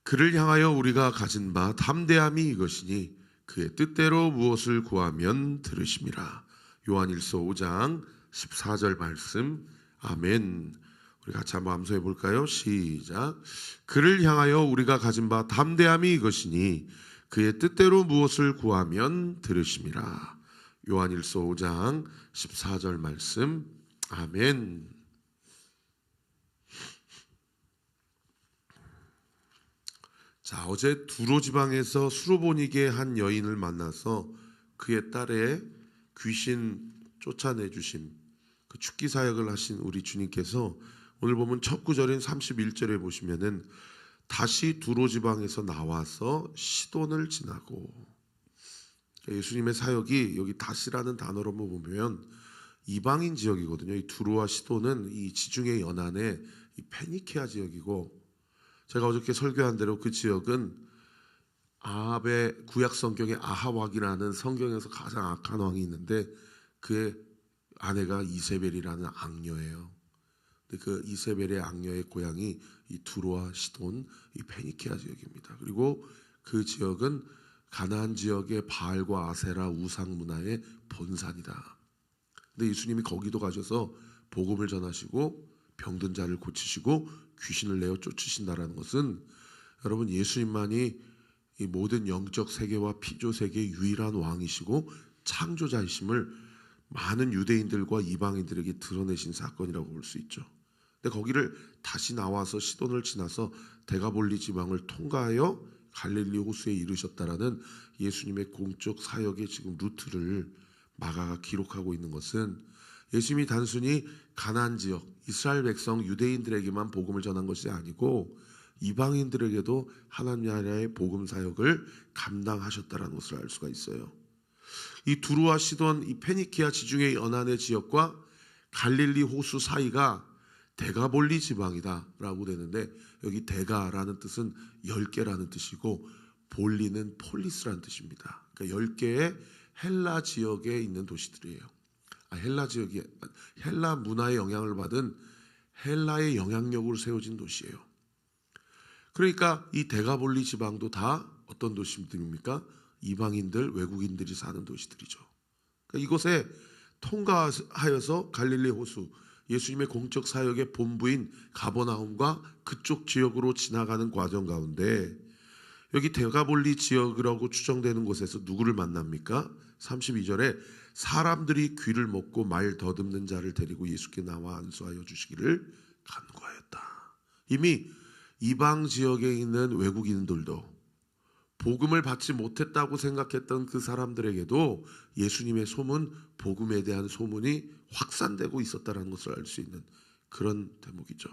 그를 향하여 우리가 가진 바 담대함이 이것이니 그의 뜻대로 무엇을 구하면 들으심이라. 요한일서 5장 14절 말씀. 아멘. 우리 같이 한번 암송해 볼까요? 시작. 그를 향하여 우리가 가진 바 담대함이 이것이니 그의 뜻대로 무엇을 구하면 들으심이라. 요한일서 5장 14절 말씀. 아멘. 자, 어제 두로 지방에서 수로보니게 한 여인을 만나서 그의 딸의 귀신 쫓아내 주신 그 축기 사역을 하신 우리 주님께서 오늘 보면 첫 구절인 31절에 보시면은 다시 두로 지방에서 나와서 시돈을 지나고, 예수님의 사역이 여기 다시라는 단어로 보면 이방인 지역이거든요. 이 두로와 시돈은 이 지중해 연안의 이 페니케아 지역이고, 제가 어저께 설교한 대로 그 지역은 아합의 구약 성경에 아합왕이라는 성경에서 가장 악한 왕이 있는데 그의 아내가 이세벨이라는 악녀예요. 근데 그 이세벨의 악녀의 고향이 이 두로와 시돈, 이 페니케아 지역입니다. 그리고 그 지역은 가나안 지역의 바알과 아세라 우상 문화의 본산이다. 근데 예수님이 거기도 가셔서 복음을 전하시고 병든 자를 고치시고 귀신을 내어 쫓으신다라는 것은, 여러분, 예수님만이 이 모든 영적 세계와 피조 세계의 유일한 왕이시고 창조자이심을 많은 유대인들과 이방인들에게 드러내신 사건이라고 볼 수 있죠. 근데 거기를 다시 나와서 시돈을 지나서 데가볼리 지방을 통과하여 갈릴리 호수에 이르셨다라는 예수님의 공적 사역의 지금 루트를 마가가 기록하고 있는 것은, 예수님이 단순히 가나안 지역 이스라엘 백성 유대인들에게만 복음을 전한 것이 아니고 이방인들에게도 하나님 나라의 복음 사역을 감당하셨다라는 것을 알 수가 있어요. 이 두루와 시돈, 이 페니키아 지중해 연안의 지역과 갈릴리 호수 사이가 데가볼리 지방이다라고 되는데, 여기 데가라는 뜻은 10개라는 뜻이고 볼리는 폴리스라는 뜻입니다. 그러니까 10개의 헬라 지역에 있는 도시들이에요. 헬라 지역이 헬라 문화의 영향을 받은 헬라의 영향력으로 세워진 도시예요. 그러니까 이 데가볼리 지방도 다 어떤 도시들입니까? 이방인들, 외국인들이 사는 도시들이죠. 그러니까 이곳에 통과하여서 갈릴리 호수, 예수님의 공적 사역의 본부인 가버나움과 그쪽 지역으로 지나가는 과정 가운데 여기 데가볼리 지역이라고 추정되는 곳에서 누구를 만납니까? 32절에 사람들이 귀를 먹고 말 더듬는 자를 데리고 예수께 나와 안수하여 주시기를 간구하였다. 이미 이방 지역에 있는 외국인들도 복음을 받지 못했다고 생각했던 그 사람들에게도 예수님의 소문, 복음에 대한 소문이 확산되고 있었다는 것을 알 수 있는 그런 대목이죠.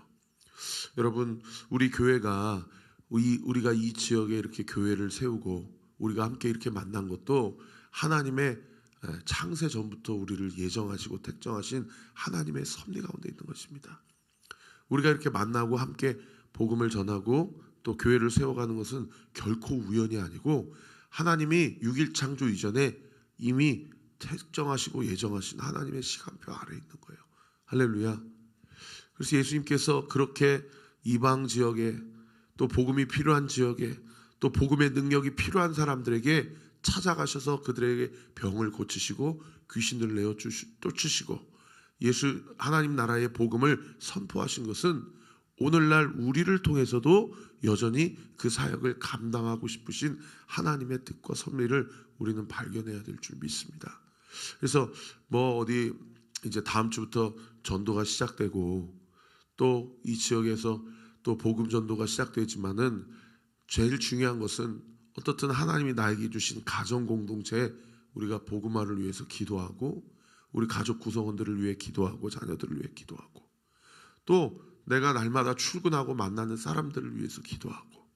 여러분, 우리 교회가 우리가 이 지역에 이렇게 교회를 세우고 우리가 함께 이렇게 만난 것도 하나님의 창세 전부터 우리를 예정하시고 택정하신 하나님의 섭리 가운데 있는 것입니다. 우리가 이렇게 만나고 함께 복음을 전하고 또 교회를 세워가는 것은 결코 우연이 아니고 하나님이 6일 창조 이전에 이미 택정하시고 예정하신 하나님의 시간표 아래에 있는 거예요. 할렐루야. 그래서 예수님께서 그렇게 이방 지역에, 또 복음이 필요한 지역에, 또 복음의 능력이 필요한 사람들에게 찾아가셔서 그들에게 병을 고치시고 귀신을 내어 쫓으시고 하나님 나라의 복음을 선포하신 것은 오늘날 우리를 통해서도 여전히 그 사역을 감당하고 싶으신 하나님의 뜻과 섭리를 우리는 발견해야 될 줄 믿습니다. 그래서 어디 이제 다음 주부터 전도가 시작되고 또 이 지역에서 또 복음 전도가 시작되지만은 제일 중요한 것은 어떻든 하나님이 나에게 주신 가정 공동체에 우리가 복음화를 위해서 기도하고 우리 가족 구성원들을 위해 기도하고 자녀들을 위해 기도하고 또 내가 날마다 출근하고 만나는 사람들을 위해서 기도하고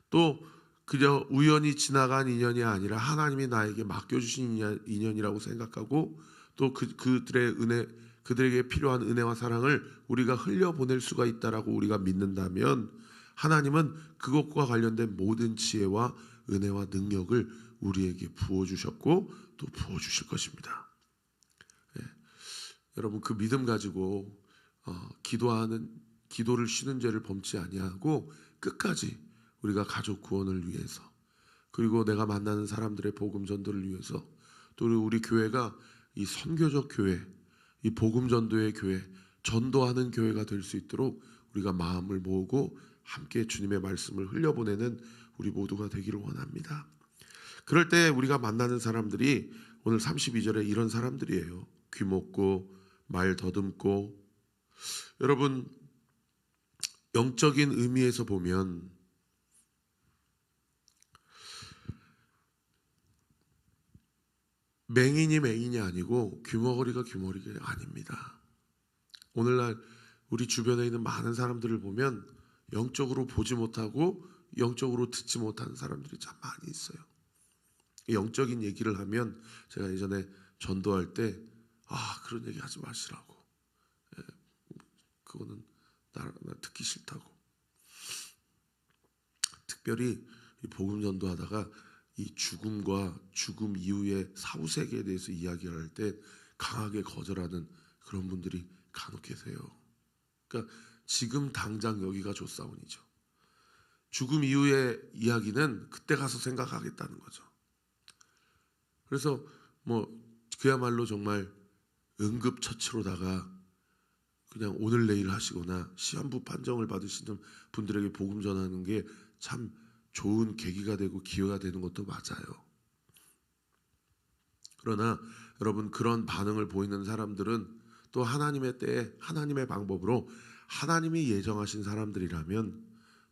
또 그저 우연히 지나간 인연이 아니라 하나님이 나에게 맡겨주신 인연이라고 생각하고 또 그들의 은혜, 그들에게 필요한 은혜와 사랑을 우리가 흘려보낼 수가 있다라고 우리가 믿는다면 하나님은 그것과 관련된 모든 지혜와 은혜와 능력을 우리에게 부어주셨고 또 부어주실 것입니다. 여러분, 그 믿음 가지고 기도를 쉬는 죄를 범치 아니하고 끝까지 우리가 가족 구원을 위해서, 그리고 내가 만나는 사람들의 복음 전도를 위해서, 또 우리 교회가 이 선교적 교회, 이 복음 전도의 교회, 전도하는 교회가 될 수 있도록 우리가 마음을 모으고 함께 주님의 말씀을 흘려보내는 우리 모두가 되기를 원합니다. 그럴 때 우리가 만나는 사람들이 오늘 32절에 이런 사람들이에요. 귀 먹고 말 더듬고. 여러분, 영적인 의미에서 보면 맹인이 맹인이 아니고 귀머거리가 귀머거리가 아닙니다. 오늘날 우리 주변에 있는 많은 사람들을 보면 영적으로 보지 못하고 영적으로 듣지 못하는 사람들이 참 많이 있어요. 영적인 얘기를 하면, 제가 예전에 전도할 때 그런 얘기 하지 마시라고, 그거는 나 듣기 싫다고. 특별히 이 복음 전도하다가 이 죽음과 죽음 이후의 사후세계에 대해서 이야기를 할 때 강하게 거절하는 그런 분들이 간혹 계세요. 그러니까 지금 당장 여기가 좋사온이죠. 죽음 이후의 이야기는 그때 가서 생각하겠다는 거죠. 그래서 그야말로 정말 응급처치로다가 그냥 오늘 내일 하시거나 시한부 판정을 받으시는 분들에게 복음 전하는 게 참 좋은 계기가 되고 기회가 되는 것도 맞아요. 그러나 여러분, 그런 반응을 보이는 사람들은 또 하나님의 때에 하나님의 방법으로 하나님이 예정하신 사람들이라면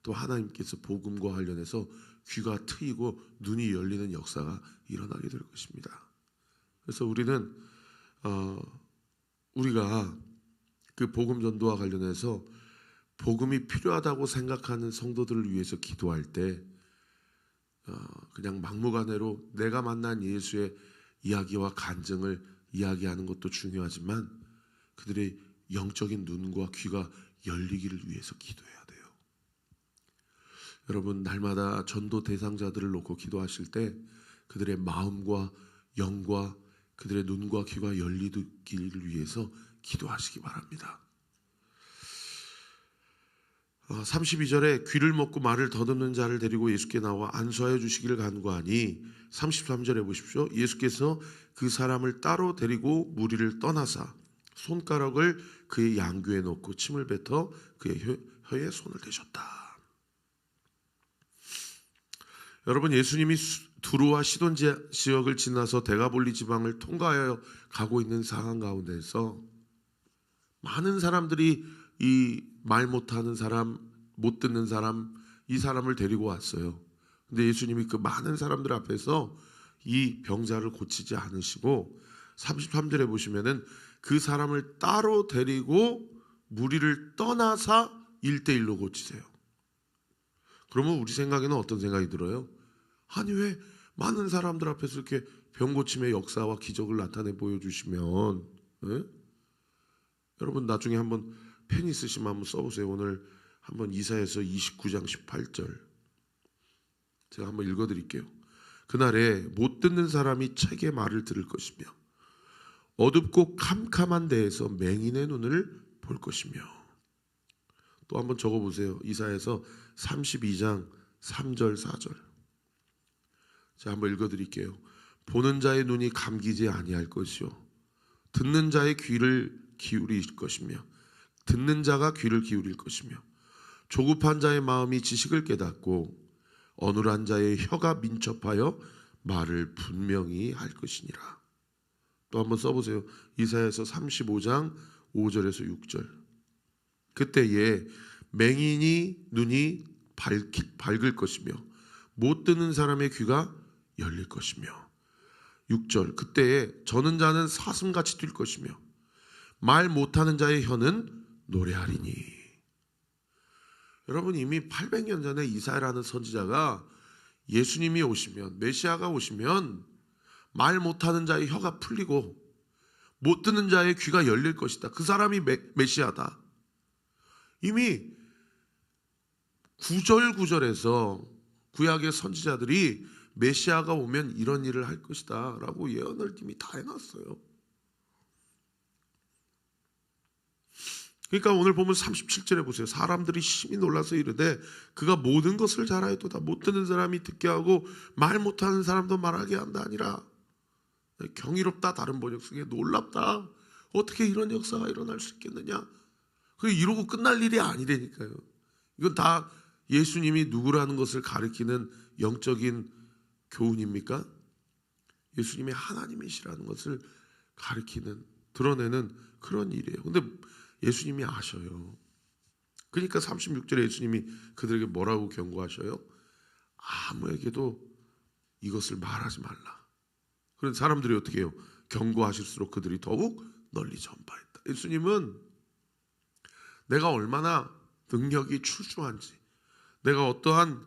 또 하나님께서 복음과 관련해서 귀가 트이고 눈이 열리는 역사가 일어나게 될 것입니다. 그래서 우리는 우리가 그 복음 전도와 관련해서 복음이 필요하다고 생각하는 성도들을 위해서 기도할 때 그냥 막무가내로 내가 만난 예수의 이야기와 간증을 이야기하는 것도 중요하지만 그들의 영적인 눈과 귀가 열리기를 위해서 기도해야 돼요. 여러분, 날마다 전도 대상자들을 놓고 기도하실 때 그들의 마음과 영과 그들의 눈과 귀가 열리기를 위해서 기도하시기 바랍니다. 32절에 귀를 먹고 말을 더듬는 자를 데리고 예수께 나와 안수하여 주시기를 간구하니, 33절에 보십시오. 예수께서 그 사람을 따로 데리고 무리를 떠나사 손가락을 그의 양귀에 놓고 침을 뱉어 그의 혀에 손을 대셨다. 여러분, 예수님이 두로와 시돈 지역을 지나서 대가볼리 지방을 통과하여 가고 있는 상황 가운데서 많은 사람들이 이 말 못하는 사람, 못 듣는 사람, 이 사람을 데리고 왔어요. 근데 예수님이 그 많은 사람들 앞에서 이 병자를 고치지 않으시고 33절에 보시면은 그 사람을 따로 데리고 무리를 떠나사 1대1로 고치세요. 그러면 우리 생각에는 어떤 생각이 들어요? 아니, 왜 많은 사람들 앞에서 이렇게 병 고침의 역사와 기적을 나타내 보여주시면, 여러분 나중에 한번 펜 있으시면 한번 써보세요. 오늘 한번 이사야서 29장 18절 제가 한번 읽어드릴게요. 그날에 못 듣는 사람이 책의 말을 들을 것이며 어둡고 캄캄한 데에서 맹인의 눈을 볼 것이며. 또 한번 적어보세요. 이사야서 32장 3절 4절 제가 한번 읽어드릴게요. 보는 자의 눈이 감기지 아니할 것이요 듣는 자의 귀를 기울일 것이며 듣는 자가 귀를 기울일 것이며 조급한 자의 마음이 지식을 깨닫고 어눌한 자의 혀가 민첩하여 말을 분명히 할 것이니라. 또 한번 써보세요. 이사야서 35장 5절에서 6절 그때에 맹인이 눈이 밝을 것이며 못 듣는 사람의 귀가 열릴 것이며 6절 그때에 저는 자는 사슴같이 뛸 것이며 말 못하는 자의 혀는 노래하리니. 여러분, 이미 800년 전에 이사야라는 선지자가 예수님이 오시면, 메시아가 오시면 말 못하는 자의 혀가 풀리고 못 듣는 자의 귀가 열릴 것이다. 그 사람이 메시아다. 이미 구절구절에서 구약의 선지자들이 메시아가 오면 이런 일을 할 것이다 라고 예언을 이미 다 해놨어요. 그러니까 오늘 보면 37절에 보세요. 사람들이 심히 놀라서 이르되 그가 모든 것을 잘하여도다 못 듣는 사람이 듣게 하고 말 못하는 사람도 말하게 한다 아니라. 경이롭다 다른 번역 속에 놀랍다. 어떻게 이런 역사가 일어날 수 있겠느냐. 이러고 끝날 일이 아니라니까요. 이건 다 예수님이 누구라는 것을 가리키는 영적인 교훈입니까? 예수님이 하나님이시라는 것을 가리키는, 드러내는 그런 일이에요. 근데 예수님이 아셔요. 그러니까 36절에 예수님이 그들에게 뭐라고 경고하셔요? 아무에게도 이것을 말하지 말라. 그런 사람들이 어떻게 해요? 경고하실수록 그들이 더욱 널리 전파했다. 예수님은 내가 얼마나 능력이 출중한지, 내가 어떠한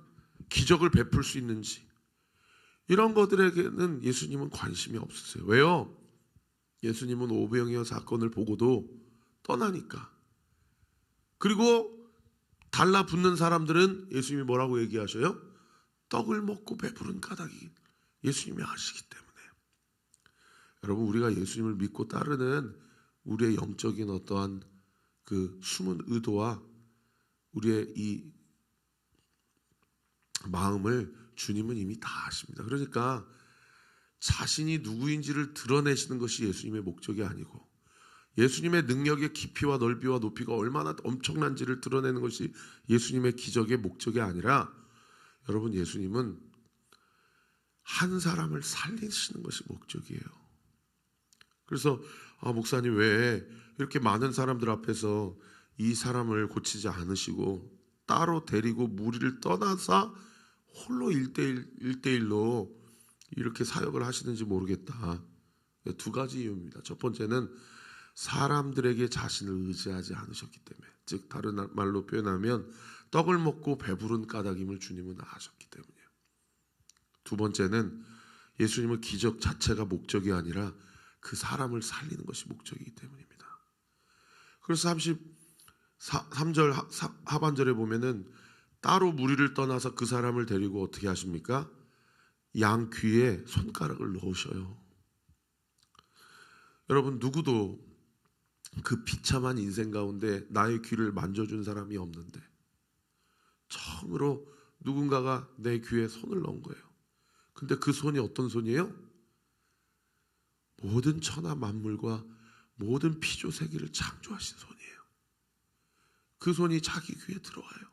기적을 베풀 수 있는지, 이런 것들에게는 예수님은 관심이 없으세요. 왜요? 예수님은 오병이어 사건을 보고도 떠나니까. 그리고 달라붙는 사람들은 예수님이 뭐라고 얘기하셔요? 떡을 먹고 배부른 까닭이 예수님이 아시기 때문에. 여러분, 우리가 예수님을 믿고 따르는 우리의 영적인 어떠한 그 숨은 의도와 우리의 이 마음을 주님은 이미 다 아십니다. 그러니까 자신이 누구인지를 드러내시는 것이 예수님의 목적이 아니고, 예수님의 능력의 깊이와 넓이와 높이가 얼마나 엄청난지를 드러내는 것이 예수님의 기적의 목적이 아니라, 여러분, 예수님은 한 사람을 살리시는 것이 목적이에요. 그래서 목사님 왜 이렇게 많은 사람들 앞에서 이 사람을 고치지 않으시고 따로 데리고 무리를 떠나서 홀로 1대1로 이렇게 사역을 하시는지 모르겠다. 두 가지 이유입니다. 첫 번째는 사람들에게 자신을 의지하지 않으셨기 때문에, 즉 다른 말로 표현하면 떡을 먹고 배부른 까닭임을 주님은 아셨기 때문이에요. 두 번째는 예수님은 기적 자체가 목적이 아니라 그 사람을 살리는 것이 목적이기 때문입니다. 그래서 33절 하반절에 보면은 따로 무리를 떠나서 그 사람을 데리고 어떻게 하십니까? 양 귀에 손가락을 넣으셔요. 여러분, 누구도 그 비참한 인생 가운데 나의 귀를 만져준 사람이 없는데 처음으로 누군가가 내 귀에 손을 넣은 거예요. 근데 그 손이 어떤 손이에요? 모든 천하 만물과 모든 피조세계를 창조하신 손이에요. 그 손이 자기 귀에 들어와요.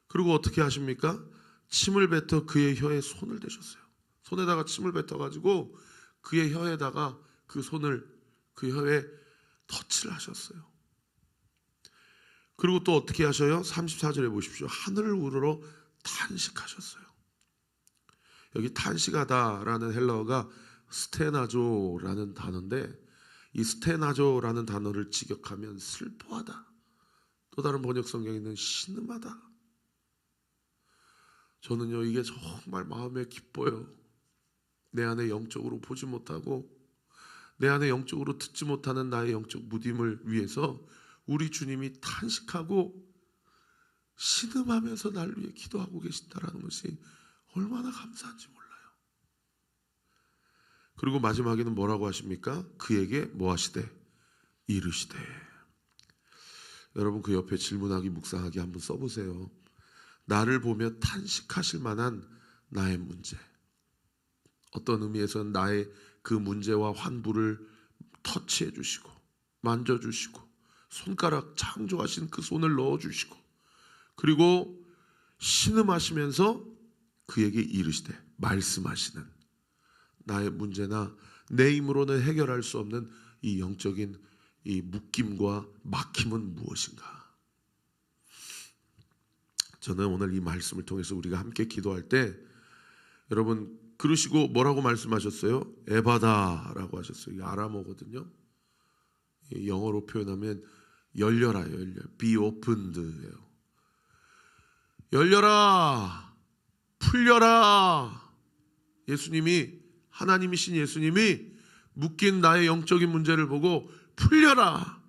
그리고 어떻게 하십니까? 침을 뱉어 그의 혀에 손을 대셨어요. 손에다가 침을 뱉어가지고 그의 혀에다가 그 손을 그 혀에 터치를 하셨어요. 그리고 또 어떻게 하셔요? 34절에 보십시오. 하늘을 우러러 탄식하셨어요. 여기 탄식하다라는 헬라어가 스테나조라는 단어인데, 이 스테나조라는 단어를 직역하면 슬퍼하다, 또 다른 번역 성경에는 신음하다. 저는요, 이게 정말 마음에 기뻐요. 내 안에 영적으로 보지 못하고 내 안에 영적으로 듣지 못하는 나의 영적 무딤을 위해서 우리 주님이 탄식하고 신음하면서 날 위해 기도하고 계신다라는 것이 얼마나 감사한지 몰라요. 그리고 마지막에는 뭐라고 하십니까? 그에게 뭐 하시되? 이르시되. 여러분, 그 옆에 질문하기 묵상하기 한번 써보세요. 나를 보며 탄식하실 만한 나의 문제, 어떤 의미에서는 나의 그 문제와 환부를 터치해 주시고 만져주시고 손가락 창조하신 그 손을 넣어주시고, 그리고 신음하시면서 그에게 이르시되, 말씀하시는 나의 문제나 내 힘으로는 해결할 수 없는 이 영적인 이 묶임과 막힘은 무엇인가? 저는 오늘 이 말씀을 통해서 우리가 함께 기도할 때, 여러분 그러시고 뭐라고 말씀하셨어요? 에바다라고 하셨어요. 이게 아람어거든요. 영어로 표현하면 열려라, 열려. Be opened예요. 열려라, 풀려라. 예수님이, 하나님이신 예수님이 묶인 나의 영적인 문제를 보고 풀려라,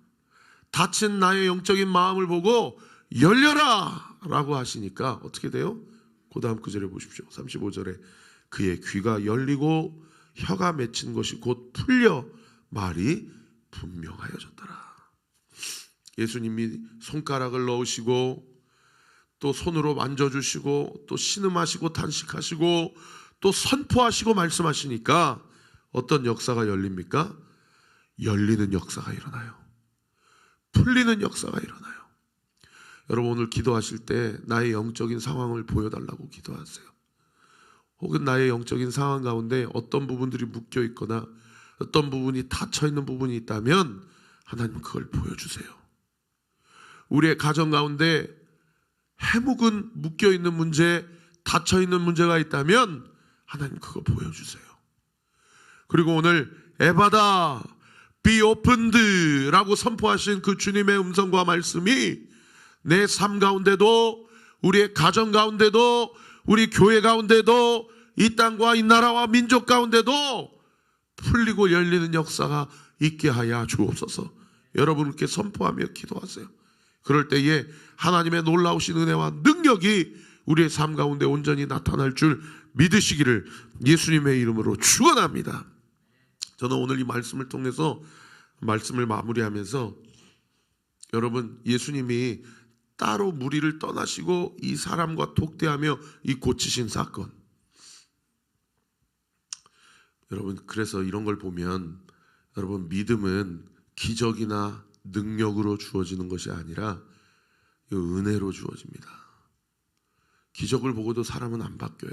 닫힌 나의 영적인 마음을 보고 열려라 라고 하시니까 어떻게 돼요? 그 다음 구절에 보십시오. 35절에 그의 귀가 열리고 혀가 맺힌 것이 곧 풀려 말이 분명하여졌더라. 예수님이 손가락을 넣으시고 또 손으로 만져주시고 또 신음하시고 탄식하시고 또 선포하시고 말씀하시니까 어떤 역사가 열립니까? 열리는 역사가 일어나요. 풀리는 역사가 일어나요. 여러분, 오늘 기도하실 때 나의 영적인 상황을 보여달라고 기도하세요. 혹은 나의 영적인 상황 가운데 어떤 부분들이 묶여 있거나 어떤 부분이 닫혀 있는 부분이 있다면 하나님 그걸 보여주세요. 우리의 가정 가운데 해묵은 묶여 있는 문제, 닫혀 있는 문제가 있다면 하나님 그거 보여주세요. 그리고 오늘 에바다 be opened 라고 선포하신 그 주님의 음성과 말씀이 내 삶 가운데도, 우리의 가정 가운데도, 우리 교회 가운데도, 이 땅과 이 나라와 민족 가운데도 풀리고 열리는 역사가 있게 하여 주옵소서. 여러분께 선포하며 기도하세요. 그럴 때에 하나님의 놀라우신 은혜와 능력이 우리의 삶 가운데 온전히 나타날 줄 믿으시기를 예수님의 이름으로 축원합니다. 저는 오늘 이 말씀을 통해서 말씀을 마무리하면서 여러분, 예수님이 따로 무리를 떠나시고 이 사람과 독대하며 이 고치신 사건, 여러분, 그래서 이런 걸 보면 여러분, 믿음은 기적이나 능력으로 주어지는 것이 아니라 은혜로 주어집니다. 기적을 보고도 사람은 안 바뀌어요.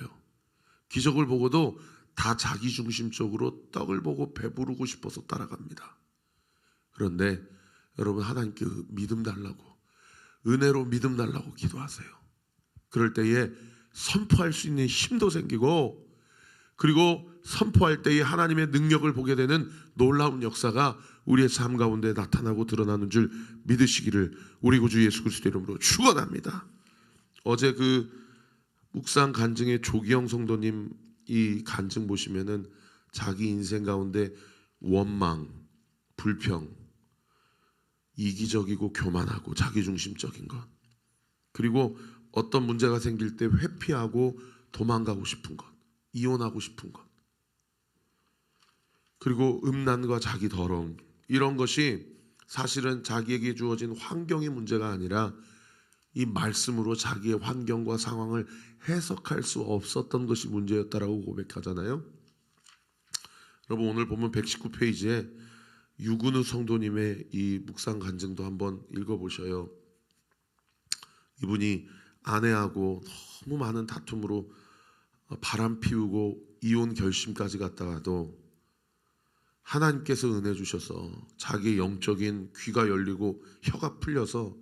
기적을 보고도 다 자기중심적으로 떡을 보고 배부르고 싶어서 따라갑니다. 그런데 여러분, 하나님께 믿음 달라고, 은혜로 믿음 달라고 기도하세요. 그럴 때에 선포할 수 있는 힘도 생기고, 그리고 선포할 때에 하나님의 능력을 보게 되는 놀라운 역사가 우리의 삶 가운데 나타나고 드러나는 줄 믿으시기를 우리 구주 예수 그리스도 이름으로 축원합니다. 어제 그 묵상 간증의 조기영 성도님 이 간증 보시면은 자기 인생 가운데 원망, 불평, 이기적이고 교만하고 자기중심적인 것, 그리고 어떤 문제가 생길 때 회피하고 도망가고 싶은 것, 이혼하고 싶은 것, 그리고 음란과 자기 더러움, 이런 것이 사실은 자기에게 주어진 환경의 문제가 아니라 이 말씀으로 자기의 환경과 상황을 해석할 수 없었던 것이 문제였다라고 고백하잖아요. 여러분, 오늘 보면 119페이지에 유근우 성도님의 이 묵상 간증도 한번 읽어보셔요. 이분이 아내하고 너무 많은 다툼으로 바람 피우고 이혼 결심까지 갔다가도 하나님께서 은혜 주셔서 자기의 영적인 귀가 열리고 혀가 풀려서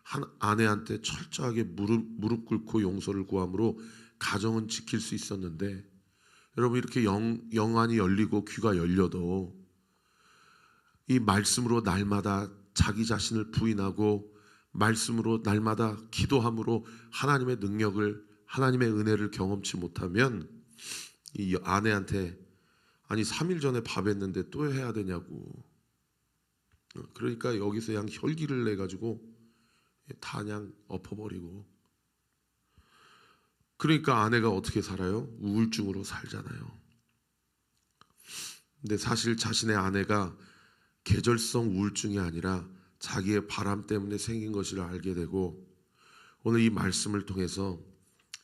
한 아내한테 철저하게 무릎 꿇고 용서를 구함으로 가정은 지킬 수 있었는데, 여러분, 이렇게 영안이 열리고 귀가 열려도 이 말씀으로 날마다 자기 자신을 부인하고 말씀으로 날마다 기도함으로 하나님의 능력을, 하나님의 은혜를 경험치 못하면 이 아내한테 아니 3일 전에 밥 했는데 또 해야 되냐고, 그러니까 여기서 그냥 혈기를 내가지고 다 그냥 엎어버리고, 그러니까 아내가 어떻게 살아요? 우울증으로 살잖아요. 근데 사실 자신의 아내가 계절성 우울증이 아니라 자기의 바람 때문에 생긴 것을 알게 되고, 오늘 이 말씀을 통해서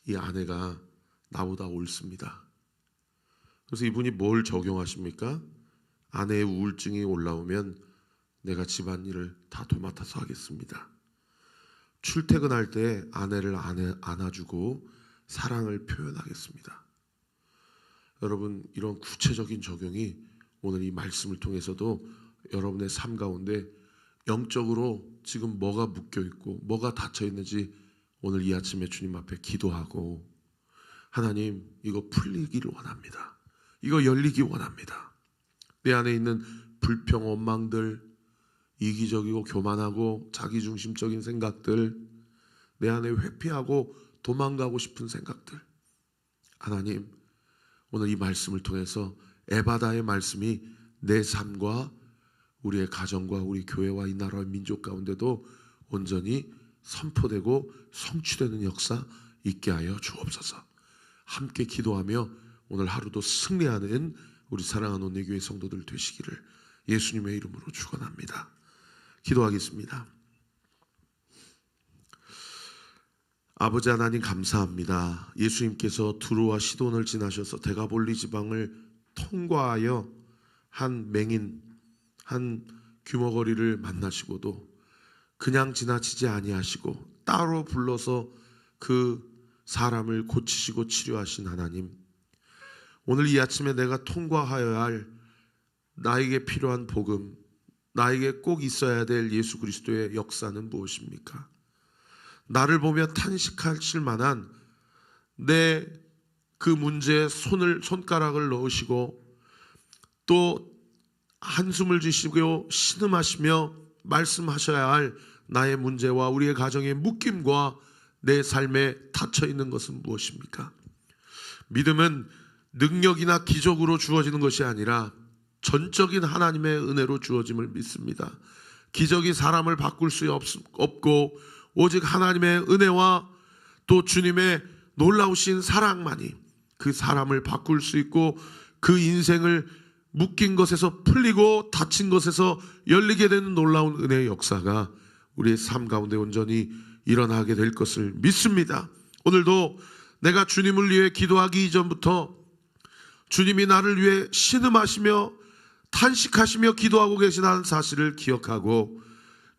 이 아내가 나보다 옳습니다. 그래서 이분이 뭘 적용하십니까? 아내의 우울증이 올라오면 내가 집안일을 다 도맡아서 하겠습니다. 출퇴근할 때 아내를 안아주고 사랑을 표현하겠습니다. 여러분, 이런 구체적인 적용이 오늘 이 말씀을 통해서도 여러분의 삶 가운데 영적으로 지금 뭐가 묶여있고 뭐가 닫혀있는지 오늘 이 아침에 주님 앞에 기도하고, 하나님, 이거 풀리기를 원합니다. 이거 열리기 원합니다. 내 안에 있는 불평, 원망들, 이기적이고 교만하고 자기중심적인 생각들, 내 안에 회피하고 도망가고 싶은 생각들, 하나님, 오늘 이 말씀을 통해서 에바다의 말씀이 내 삶과 우리의 가정과 우리 교회와 이 나라의 민족 가운데도 온전히 선포되고 성취되는 역사 있게 하여 주옵소서. 함께 기도하며 오늘 하루도 승리하는 우리 사랑하는 온누리교회 성도들 되시기를 예수님의 이름으로 축원합니다. 기도하겠습니다. 아버지 하나님 감사합니다. 예수님께서 두로와 시돈을 지나셔서 대가볼리 지방을 통과하여 한 맹인, 한 규모거리를 만나시고도 그냥 지나치지 아니하시고 따로 불러서 그 사람을 고치시고 치료하신 하나님, 오늘 이 아침에 내가 통과하여야 할 나에게 필요한 복음, 나에게 꼭 있어야 될 예수 그리스도의 역사는 무엇입니까? 나를 보며 탄식하실 만한 내 그 문제에 손가락을 넣으시고 또 한숨을 지시고 신음하시며 말씀하셔야 할 나의 문제와 우리의 가정의 묶임과 내 삶에 닫혀 있는 것은 무엇입니까? 믿음은 능력이나 기적으로 주어지는 것이 아니라 전적인 하나님의 은혜로 주어짐을 믿습니다. 기적이 사람을 바꿀 수 없고 오직 하나님의 은혜와 또 주님의 놀라우신 사랑만이 그 사람을 바꿀 수 있고 그 인생을 묶인 것에서 풀리고 닫힌 것에서 열리게 되는 놀라운 은혜의 역사가 우리의 삶 가운데 온전히 일어나게 될 것을 믿습니다. 오늘도 내가 주님을 위해 기도하기 이전부터 주님이 나를 위해 신음하시며 탄식하시며 기도하고 계시다는 사실을 기억하고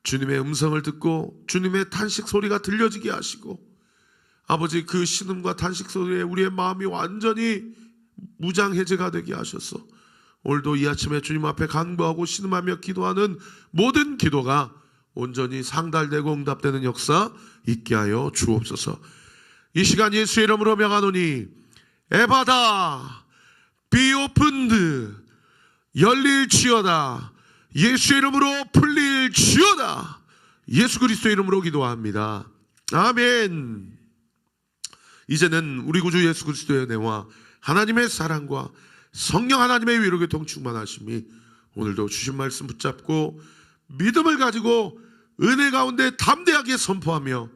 주님의 음성을 듣고 주님의 탄식 소리가 들려지게 하시고 아버지 그 신음과 탄식 소리에 우리의 마음이 완전히 무장해제가 되게 하셔서 오늘도 이 아침에 주님 앞에 간구하고 신음하며 기도하는 모든 기도가 온전히 상달되고 응답되는 역사 있게 하여 주옵소서. 이 시간 예수의 이름으로 명하노니 에바다 be opened 열릴지어다. 예수의 이름으로 풀릴지어다. 예수 그리스도의 이름으로 기도합니다. 아멘. 이제는 우리 구주 예수 그리스도의 은혜와 하나님의 사랑과 성령 하나님의 위로 교통 충만하심이 오늘도 주신 말씀 붙잡고 믿음을 가지고 은혜 가운데 담대하게 선포하며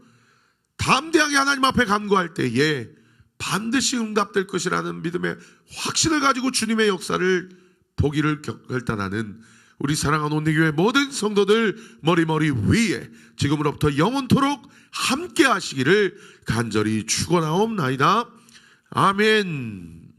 담대하게 하나님 앞에 간구할 때에 반드시 응답될 것이라는 믿음의 확신을 가지고 주님의 역사를 보기를 결단하는 우리 사랑하는 온리교회 모든 성도들 머리 위에 지금으로부터 영원토록 함께 하시기를 간절히 축원하옵나이다. 아멘.